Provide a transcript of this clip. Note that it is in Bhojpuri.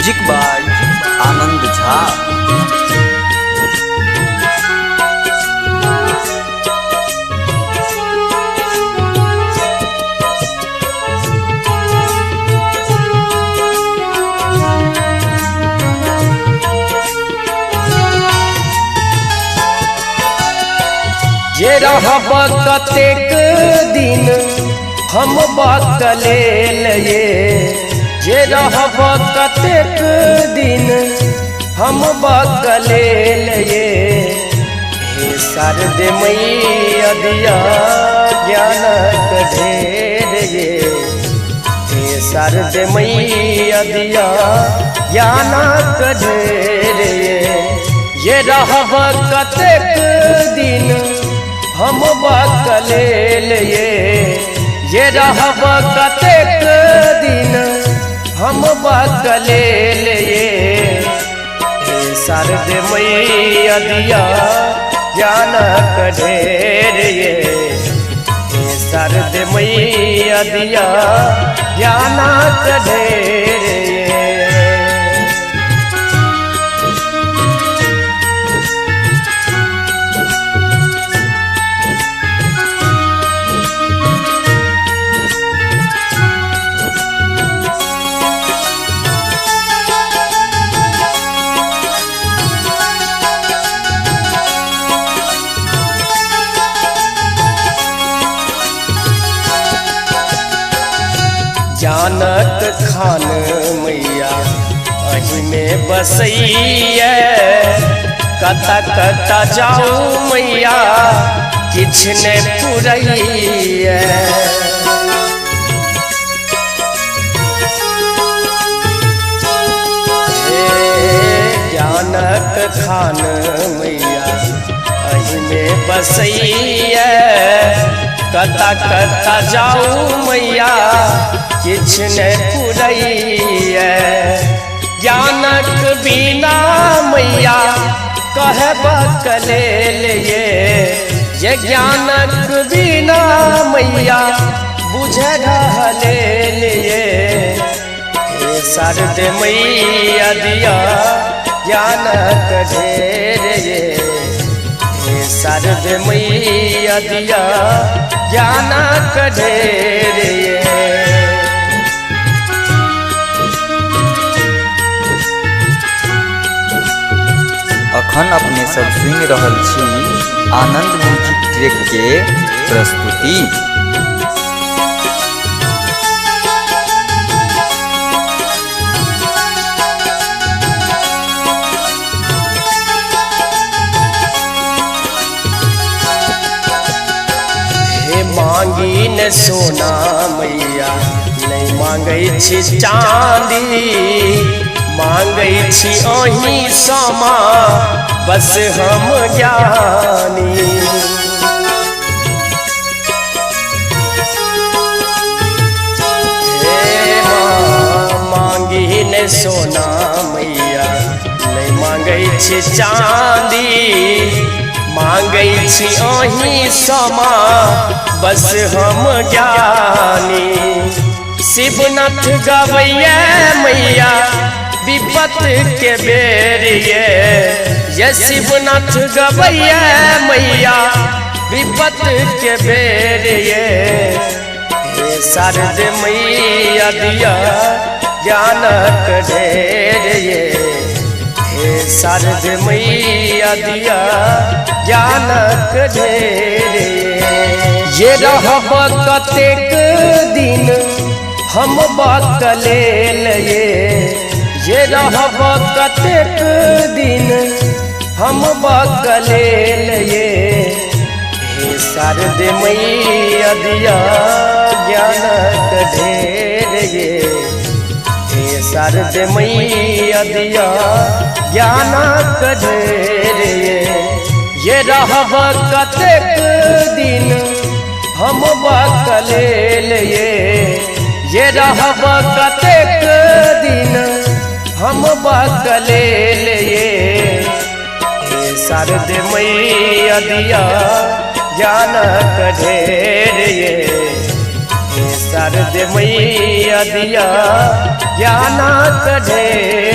म्यूजिक बाय आनंद झा। ये रहब कतेक दिन हम बकलेल ये रहब कतेक दिन हम बकलेल हे शारद मैया दिया ज्ञानक ढेर हे शारद मैया दिया ज्ञानक ढेर ये रहब कतेक दिन हम बकलेल ये रहब कतेक दिन हम बकलेल हे शारद मैया दिया ज्ञानक ढेर हे शारद मैया दिया ज्ञानक ढेर जानक खान मैया अही में बसैया कता कता जाऊ मैया किछ ने पुरैया जानक खान मैया अही में बसैया कता कता जाऊ मैया किछ ने पुरैया ज्ञानक बिना मैया कहे बकलेल ये ज्ञानक बिना मैया बुझे रहलेल हे शारद मैया दिया ज्ञानक ढेर हे शारद मैया दिया ज्ञानक ढेर अखन अपने सब सुन रहल छी आनंद म्यूजिक ट्रैक के प्रस्तुति। हे मांगी न सोना मैया नहीं मांगै छी चांदी मांगै छी अही समा बस हम ज्ञानी हे मांगी न सोना मैया नहीं मांगै छी चांदी मांगै छी अही समा बस हम ज्ञानी शिवनाथ गवैया मैया विपत के बेर ये शिवनाथ गवैया मैया विपत के बेर हे शारद मैया दिया ज्ञानक ढेर हे शारद मैया दिया ज्ञानक ढेर ये रहब कतेक दिन हम बकलेल ये रहब कतेक दिन हम बकलेल हे शारद मैया दिया ज्ञानक ढेर हे शारद मैया दिया ज्ञानक ढेर ये रहब कतेक दिन हम बकलेल ये रहब कतेक दिन हम बकलेल हे शारद मैया दिया ज्ञानक ढेर हे शारद मैया दिया ज्ञानक ढेर।